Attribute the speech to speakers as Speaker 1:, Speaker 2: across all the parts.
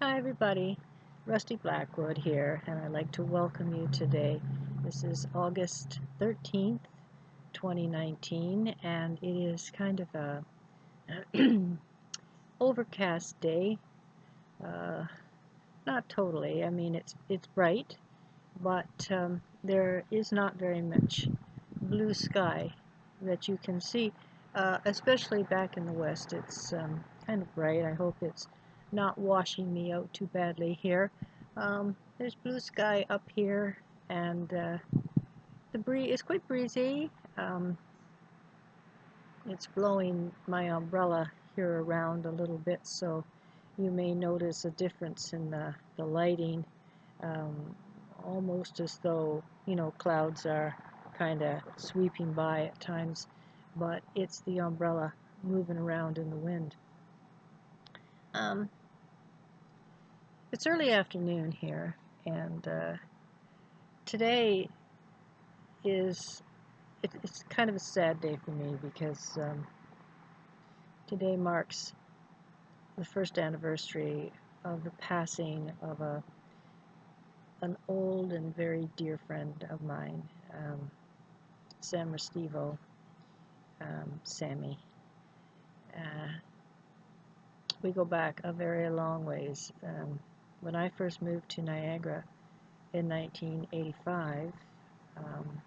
Speaker 1: Hi everybody, Rusty Blackwood here, and I'd like to welcome you today. This is August 13th, 2019, and it is kind of a overcast day. Uh, Not totally. I mean, it's bright, but there is not very much blue sky that you can see, especially back in the west. It's kind of bright. I hope it's not washing me out too badly here. There's blue sky up here, and the breeze is quite breezy. Um, it's blowing my umbrella here around a little bit, so you may notice a difference in the lighting, um, almost as though, clouds are kind of sweeping by at times, but it's the umbrella moving around in the wind. Um, it's early afternoon here, and today it's kind of a sad day for me because today marks the first anniversary of the passing of an old and very dear friend of mine, Sam Restivo, Sammy. Uh, we go back a very long ways. When I first moved to Niagara in 1985, um,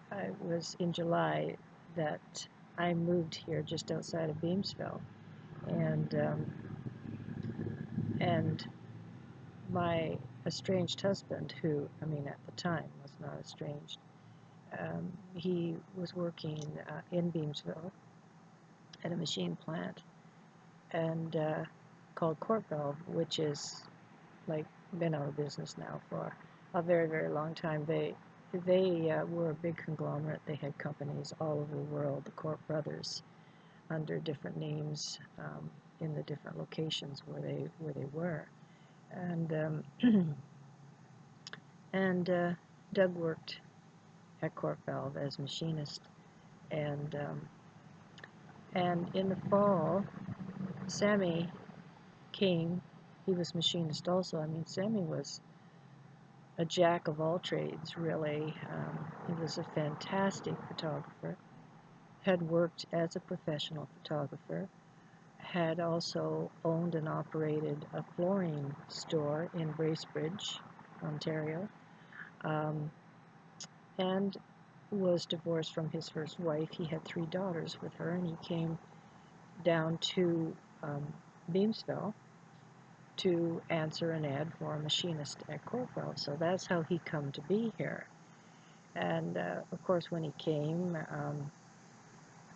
Speaker 1: I was in July that I moved here just outside of Beamsville, and my estranged husband, who, I mean, at the time was not estranged, he was working in Beamsville at a machine plant and called Court Valve, which is like been out of business now for a very, very long time. They were a big conglomerate. They had companies all over the world, the Court Brothers, under different names in the different locations where they were. And and Doug worked at Court Valve as machinist, and and in the fall, Sammy came. He was machinist also. I mean, Sammy was a jack of all trades, really. He was a fantastic photographer, had worked as a professional photographer, had also owned and operated a flooring store in Bracebridge, Ontario, um, and was divorced from his first wife. He had 3 daughters with her, and he came down to Beamsville to answer an ad for a machinist at Corporal. So that's how he come to be here. And of course, when he came,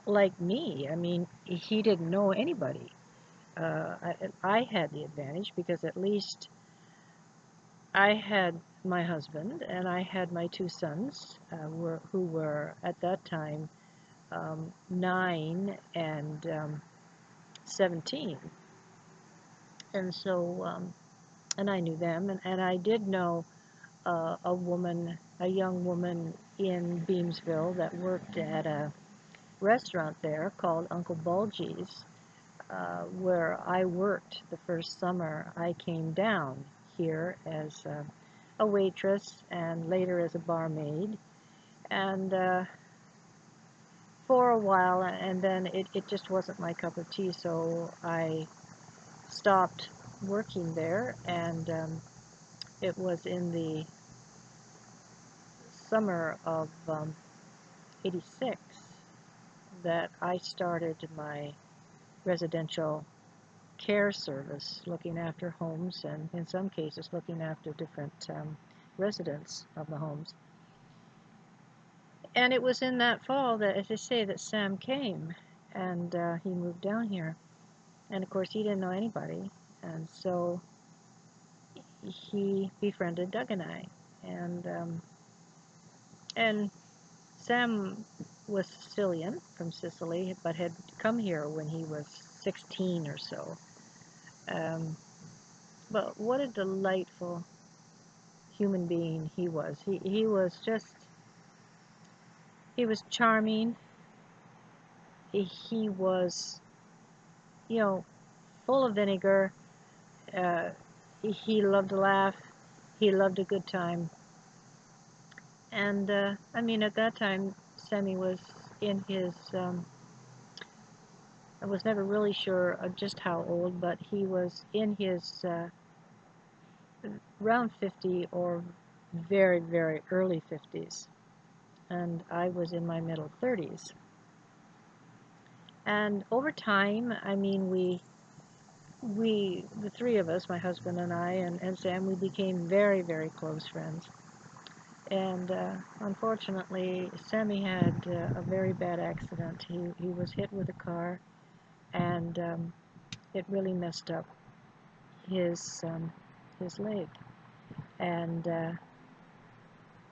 Speaker 1: like me, I mean, he didn't know anybody. I had the advantage because at least I had my husband and I had my 2 sons, who were at that time 9 and 17. And so, and I knew them, and I did know a young woman in Beamsville that worked at a restaurant there called Uncle Bulgy's, where I worked the first summer I came down here as a waitress and later as a barmaid. And for a while, and then it just wasn't my cup of tea, so I stopped working there, and it was in the summer of 86 that I started my residential care service, looking after homes and in some cases looking after different residents of the homes. And it was in that fall that, as I say, that Sam came, and he moved down here. And of course, he didn't know anybody, and so he befriended Doug and I. And Sam was Sicilian, from Sicily, but had come here when he was 16 or so. Um, but what a delightful human being he was. He was just, he was charming. He was, you know, full of vinegar, uh, he loved to laugh. He loved a good time. And I mean, at that time, Sammy was in his, I was never really sure of just how old, but he was in his around 50 or very, very early 50s. And I was in my middle 30s. And over time, I mean, the three of us, my husband and I and Sam, we became very, very close friends. And unfortunately, Sammy had a very bad accident. He was hit with a car, and it really messed up his leg and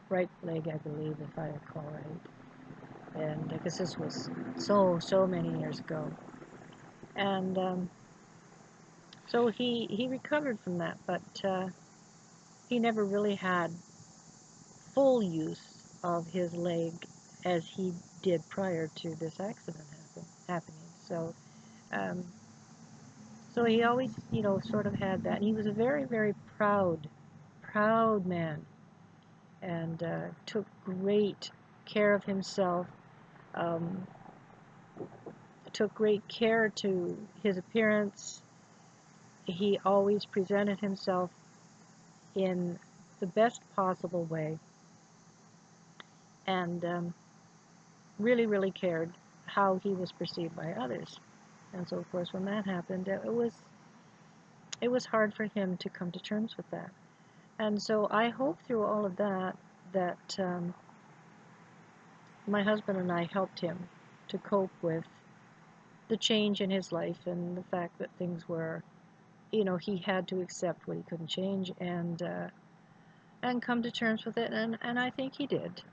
Speaker 1: right leg, I believe, if I recall right. And because this was so many years ago, and so he recovered from that, but he never really had full use of his leg as he did prior to this accident happening. So, um, so he always, sort of had that. And he was a very, very proud man, and took great care of himself. Um, took great care to his appearance. He always presented himself in the best possible way, and really, really cared how he was perceived by others. And so, of course, when that happened, it was hard for him to come to terms with that. And so I hope through all of that my husband and I helped him to cope with the change in his life and the fact that things were, he had to accept what he couldn't change and come to terms with it. And I think he did,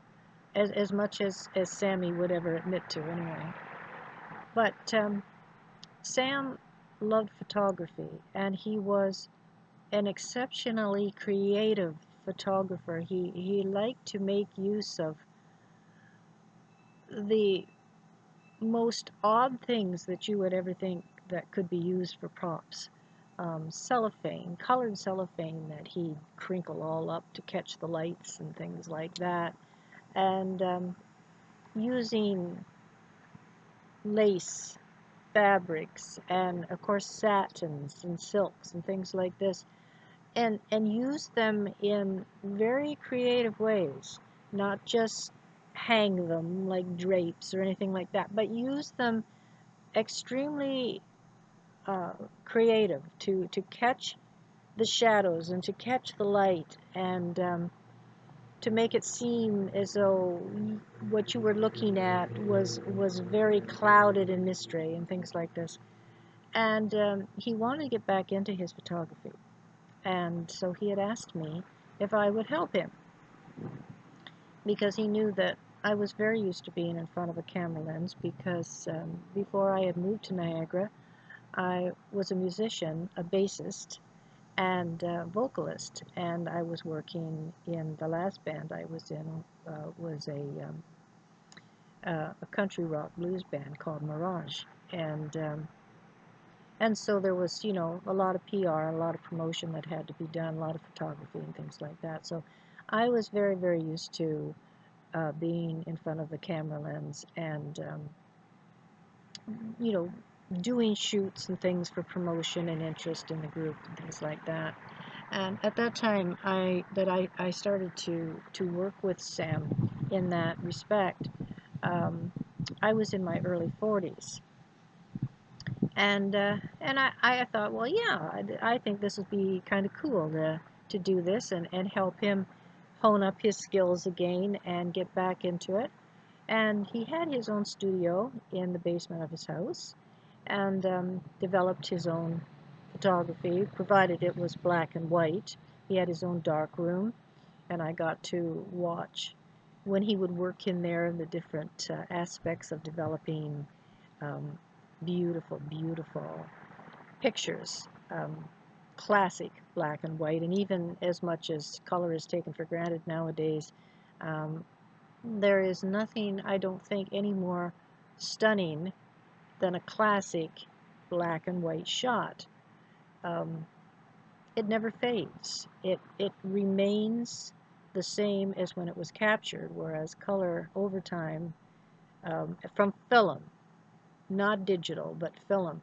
Speaker 1: as much as Sammy would ever admit to anyway. But Sam loved photography, and he was an exceptionally creative photographer. He liked to make use of the most odd things that you would ever think that could be used for props. Cellophane, colored cellophane that he'd crinkle all up to catch the lights and things like that. And using lace, fabrics, and of course satins and silks and things like this, and use them in very creative ways, not just hang them like drapes or anything like that, but use them extremely creative to catch the shadows and to catch the light, and to make it seem as though what you were looking at was very clouded in mystery and things like this. And he wanted to get back into his photography, and so he had asked me if I would help him, because he knew that I was very used to being in front of a camera lens, because before I had moved to Niagara, I was a musician, a bassist, and vocalist, and I was working in the last band I was in, was a country rock blues band called Mirage, and so there was, a lot of PR, a lot of promotion that had to be done, a lot of photography and things like that. So I was very, very used to being in front of the camera lens, and you know, doing shoots and things for promotion and interest in the group and things like that. And at that time, I started to work with Sam in that respect. Um, I was in my early 40s, and I thought, well, yeah, I think this would be kind of cool to do this and help him hone up his skills again and get back into it. And he had his own studio in the basement of his house, and developed his own photography, provided it was black and white. He had his own dark room, and I got to watch when he would work in there and the different aspects of developing um, beautiful, beautiful pictures, classic black and white, and even as much as color is taken for granted nowadays, um, there is nothing, I don't think, any more stunning than a classic black and white shot. Um, it never fades. It remains the same as when it was captured, whereas color over time, from film, not digital, but film,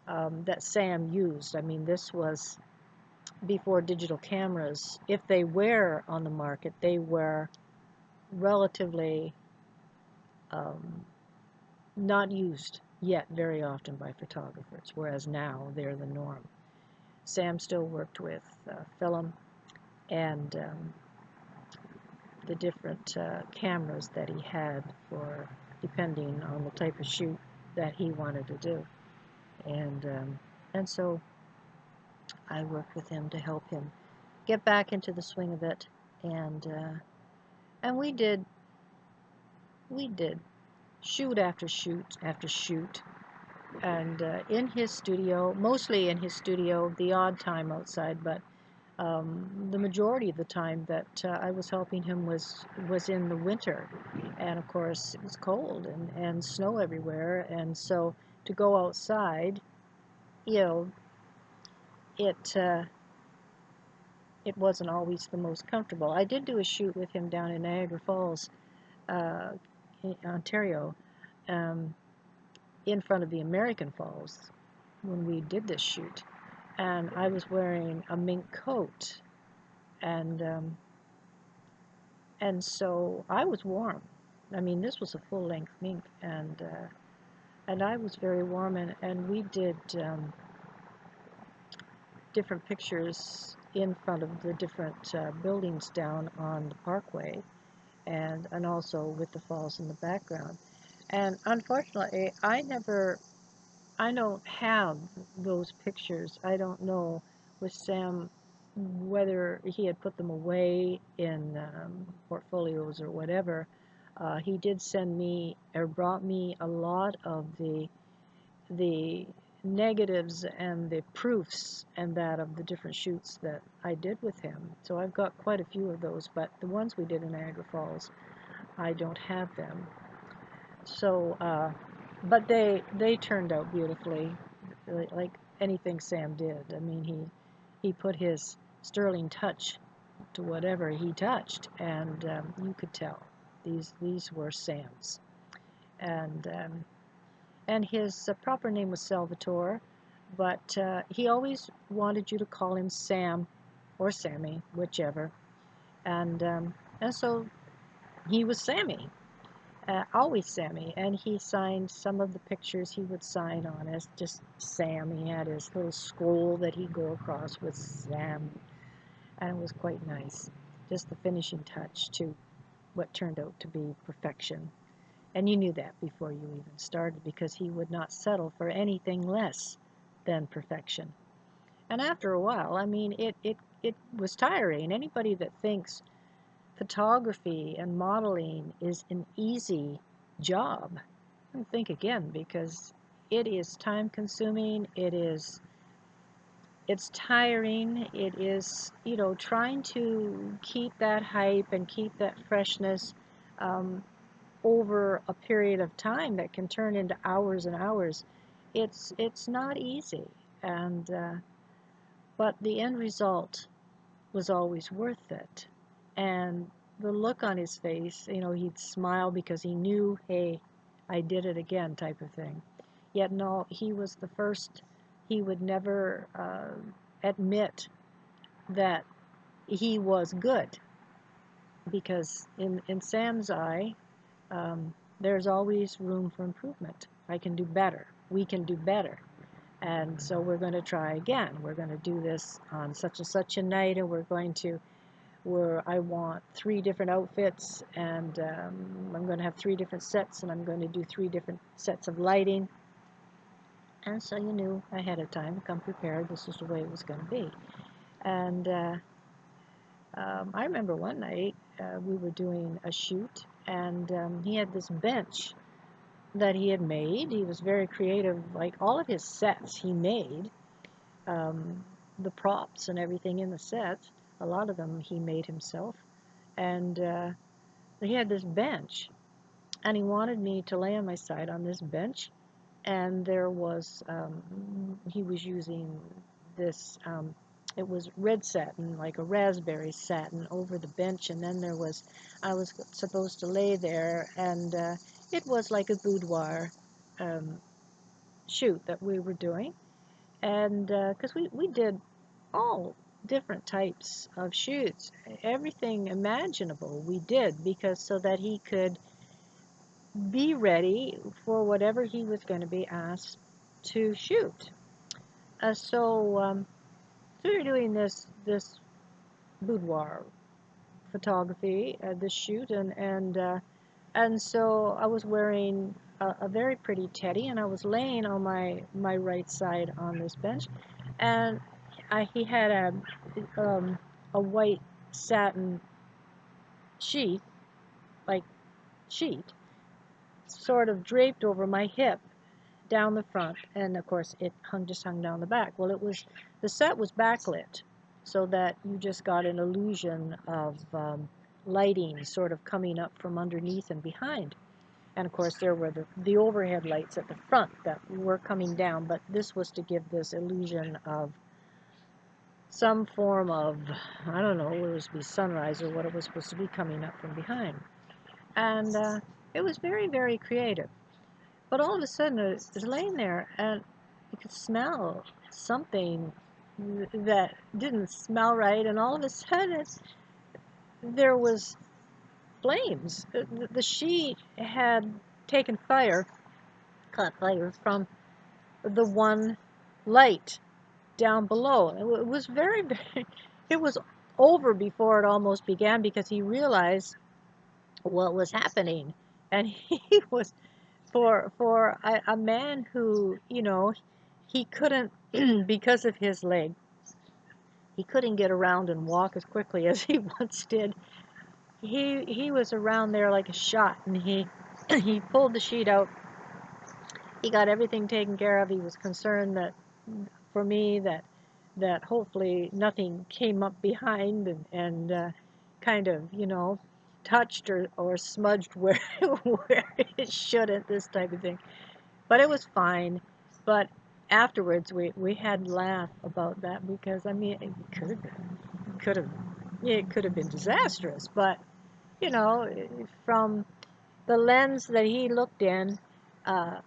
Speaker 1: that Sam used. I mean, this was before digital cameras. If they were on the market, they were relatively um, not used yet very often by photographers, whereas now they're the norm. Sam still worked with film and the different cameras that he had for depending on the type of shoot that he wanted to do. And so I worked with him to help him get back into the swing of it, and we did shoot after shoot after shoot, and in his studio, mostly in his studio, the odd time outside, but the majority of the time that I was helping him was in the winter, and of course it was cold and snow everywhere, and so to go outside, you know, it it wasn't always the most comfortable. I did do a shoot with him down in Niagara Falls, uh, in Ontario, um, in front of the American Falls when we did this shoot, and I was wearing a mink coat, and and so I was warm. I mean, this was a full-length mink, and I was very warm, and we did different pictures in front of the different buildings down on the parkway, and also with the falls in the background. And unfortunately, I don't have those pictures. I don't know with Sam whether he had put them away in portfolios or whatever. He did send me or brought me a lot of the negatives and the proofs and that of the different shoots that I did with him. So I've got quite a few of those, but the ones we did in Niagara Falls, I don't have them. So, but they turned out beautifully, like anything Sam did. I mean, he put his sterling touch to whatever he touched, and you could tell these were Sam's. And and his proper name was Salvatore, but he always wanted you to call him Sam or Sammy, whichever. And so he was Sammy, always Sammy, and he signed some of the pictures he would sign on as just Sam. He had his little scroll that he'd go across with Sam, and it was quite nice. Just the finishing touch to what turned out to be perfection. And you knew that before you even started because he would not settle for anything less than perfection. And after a while, I mean, it was tiring. Anybody that thinks photography and modeling is an easy job, think again, because it is time consuming, it's tiring, it is, trying to keep that hype and keep that freshness um, over a period of time that can turn into hours and hours. It's not easy, and but the end result was always worth it. And the look on his face, he'd smile because he knew, hey, I did it again, type of thing. Yet, no, he was the first. He would never admit that he was good because, in Sam's eye, there's always room for improvement. I can do better. We can do better. And so we're going to try again. We're going to do this on such and such a night, and we're going to where I want 3 different outfits, and I'm going to have 3 different sets, and I'm going to do 3 different sets of lighting. And so you knew ahead of time, come prepared, this is the way it was going to be. And I remember one night we were doing a shoot, and he had this bench that he had made. He was very creative, like all of his sets he made, the props and everything in the sets, a lot of them he made himself. And he had this bench, and he wanted me to lay on my side on this bench, and there was he was using this It was red satin, like a raspberry satin, over the bench, and then I was supposed to lay there, and it was like a boudoir um, shoot that we were doing, and because we did all different types of shoots, everything imaginable we did, because so that he could be ready for whatever he was going to be asked to shoot. So we were doing this boudoir photography, this shoot, and so I was wearing a very pretty teddy, and I was laying on my right side on this bench, and he had a white satin sheet, like sheet, sort of draped over my hip down the front, and of course it just hung down the back. Well, the set was backlit, so that you just got an illusion of lighting sort of coming up from underneath and behind. And of course there were the overhead lights at the front that were coming down, but this was to give this illusion of some form of, I don't know, whether it was to be sunrise or what it was supposed to be coming up from behind. And it was very, very creative. But all of a sudden, it was laying there, and you could smell something that didn't smell right, and all of a sudden, there was flames. The sheet had taken fire, caught fire from the one light down below. It was very, very, it was over before it almost began, because he realized what was happening, and he was, for a man who, he couldn't, because of his leg, he couldn't get around and walk as quickly as he once did. He was around there like a shot, and he he pulled the sheet out. He got everything taken care of. He was concerned that, for me, that hopefully nothing came up behind and kind of, touched or smudged where where it shouldn't, this type of thing. But it was fine. But afterwards, we had laugh about that, because I mean, could have, it could have been disastrous. But from the lens that he looked in,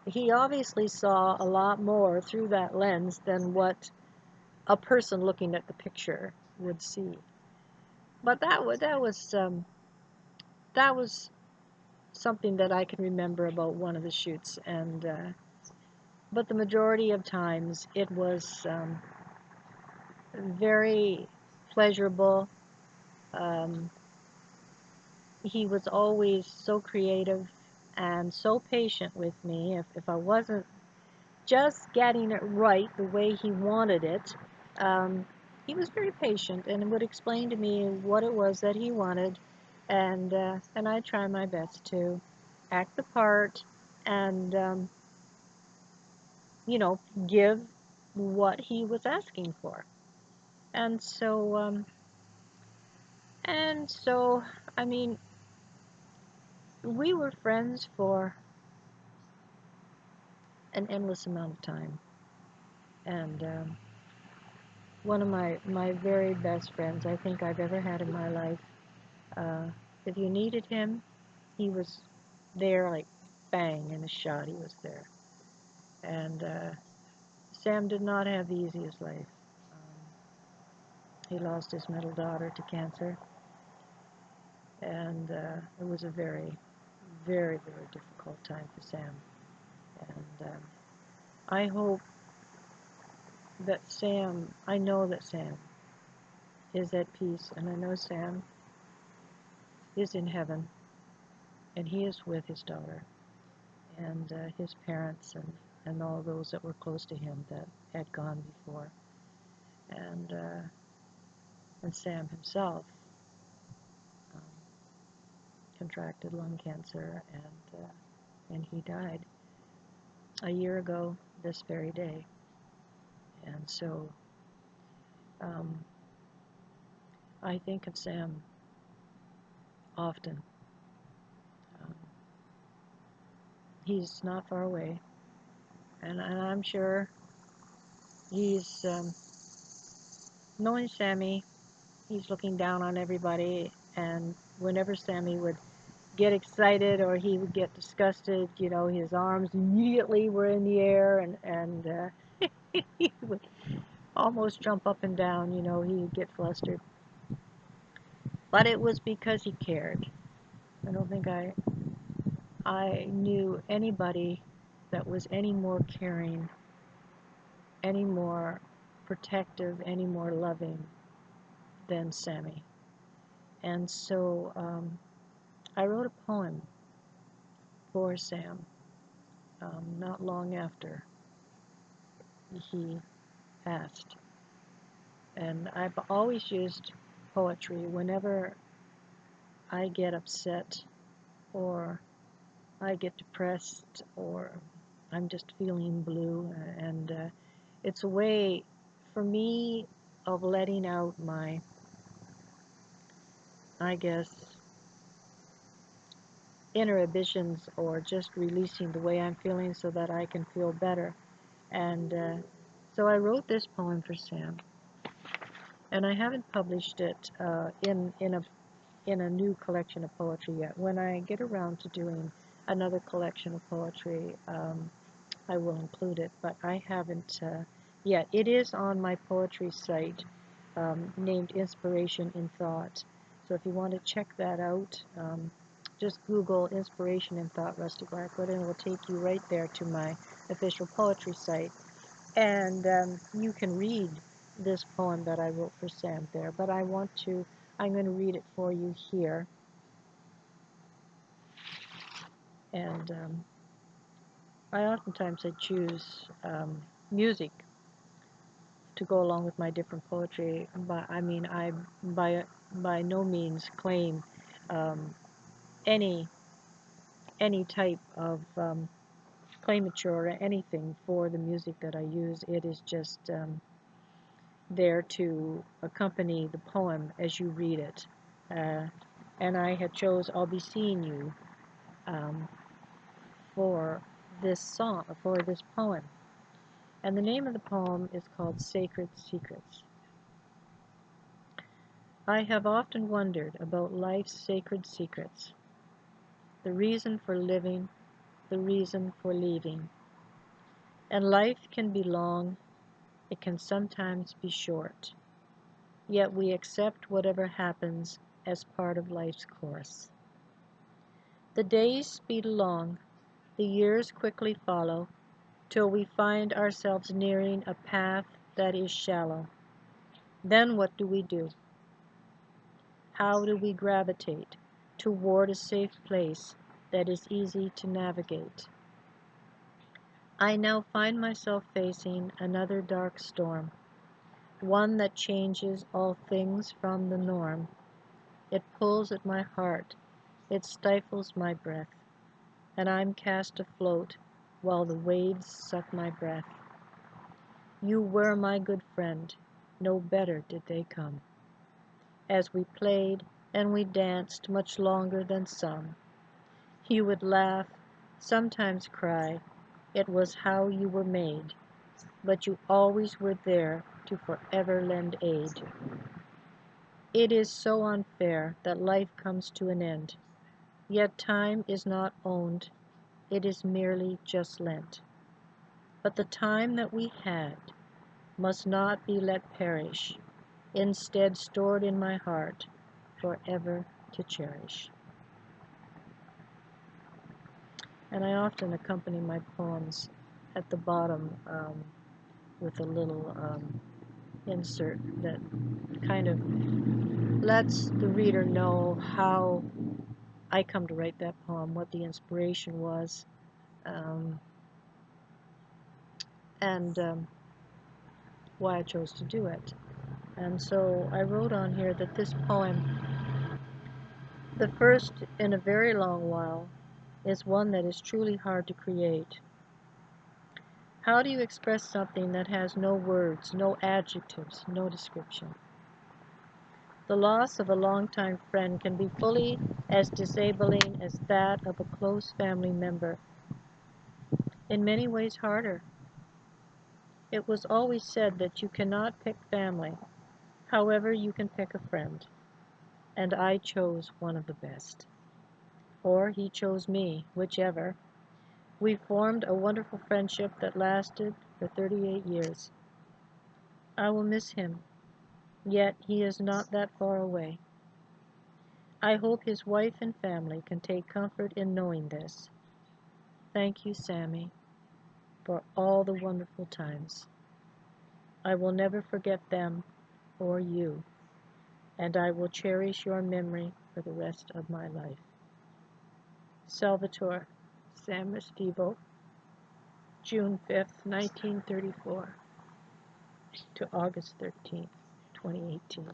Speaker 1: he obviously saw a lot more through that lens than what a person looking at the picture would see. But that was something that I can remember about one of the shoots, and but the majority of times it was very pleasurable. Um, he was always so creative and so patient with me. If I wasn't just getting it right the way he wanted it, um, he was very patient and would explain to me what it was that he wanted, and I try my best to act the part and give what he was asking for. And so, I mean, we were friends for an endless amount of time. And one of my very best friends I think I've ever had in my life. Uh, if you needed him, he was there, like bang, in a shot, he was there. And Sam did not have the easiest life. He lost his middle daughter to cancer, and it was a very, very, very difficult time for Sam. And I hope that I know that Sam is at peace, and I know Sam is in heaven, and he is with his daughter and his parents and all those that were close to him that had gone before. And Sam himself um, contracted lung cancer, and he died a year ago this very day. And so um, I think of Sam often. Um, he's not far away, and I'm sure he's knowing Sammy, he's looking down on everybody, and whenever Sammy would get excited or he would get disgusted, his arms immediately were in the air, and he would almost jump up and down, he would get flustered. But it was because he cared. I don't think I knew anybody that was any more caring, any more protective, any more loving than Sammy. And so I wrote a poem for Sam not long after he passed. And I've always used poetry whenever I get upset or I get depressed or I'm just feeling blue. And it's a way for me of letting out my, I guess, inhibitions or just releasing the way I'm feeling so that I can feel better. And so I wrote this poem for Sam, and I haven't published it in a new collection of poetry yet. When I get around to doing another collection of poetry, I will include it, but I haven't yet. It is on my poetry site named Inspiration in Thought. So if you want to check that out, just Google Inspiration in Thought Rusty Blackwood, and it will take you right there to my official poetry site. And you can read this poem that I wrote for Sam there, but I'm going to read it for you here. And oftentimes I choose music to go along with my different poetry, but I by no means claim um, any type of claimature or anything for the music that I use. It is just there to accompany the poem as you read it. And I had chose "I'll Be Seeing You" um, for this poem. And the name of the poem is called Sacred Secrets. I have often wondered about life's sacred secrets, the reason for living, the reason for leaving. And life can be long, it can sometimes be short, yet we accept whatever happens as part of life's course. The days speed along, the years quickly follow, till we find ourselves nearing a path that is shallow. Then what do we do? How do we gravitate toward a safe place that is easy to navigate? I now find myself facing another dark storm, one that changes all things from the norm. It pulls at my heart, it stifles my breath, and I'm cast afloat while the waves suck my breath. You were my good friend, no better did they come, as we played and we danced much longer than some. You would laugh, sometimes cry, it was how you were made, but you always were there to forever lend aid. It is so unfair that life comes to an end, yet time is not owned, it is merely just lent. But the time that we had must not be let perish, instead stored in my heart forever to cherish. And I often accompany my poems at the bottom with a little insert that kind of lets the reader know how I come to write that poem, what the inspiration was, um, and why I chose to do it. And so I wrote on here that this poem, the first in a very long while, is one that is truly hard to create. How do you express something that has no words, no adjectives, no description? The loss of a longtime friend can be fully as disabling as that of a close family member. In many ways harder. It was always said that you cannot pick family, However, you can pick a friend, and I chose one of the best. Or he chose me, whichever. We formed a wonderful friendship that lasted for 38 years. I will miss him, yet he is not that far away. I hope his wife and family can take comfort in knowing this. Thank you, Sammy, for all the wonderful times. I will never forget them or you, and I will cherish your memory for the rest of my life. Salvatore, Sam Restivo, June 5th, 1934 to August 13th, 2018.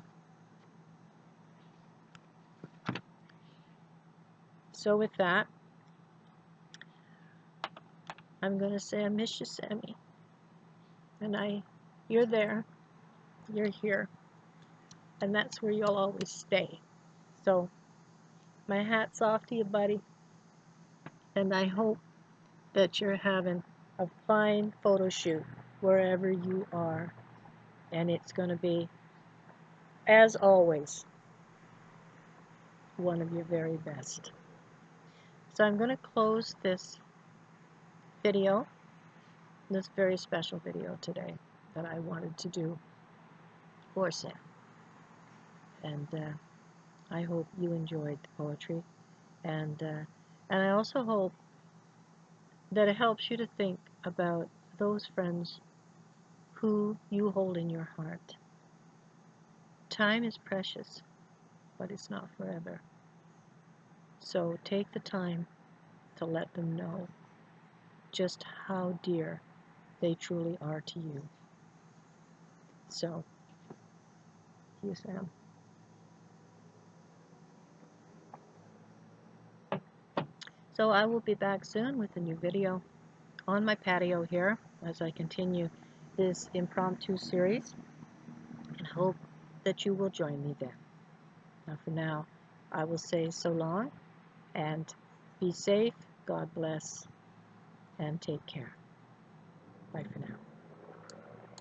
Speaker 1: So with that, I'm going to say I miss you, Sammy. And you're there, you're here, and that's where you'll always stay. So my hat's off to you, buddy, and I hope that you're having a fine photo shoot wherever you are, and it's going to be, as always, one of your very best. So I'm going to close this video, this very special video today that I wanted to do for Sam. And I hope you enjoyed the poetry, and I also hope that it helps you to think about those friends who you hold in your heart. Time is precious, but it's not forever. So take the time to let them know just how dear they truly are to you. So, to you, Sam. So I will be back soon with a new video on my patio here as I continue this impromptu series, and hope that you will join me then. Now for now, I will say so long, and be safe, God bless, and take care. Bye for now.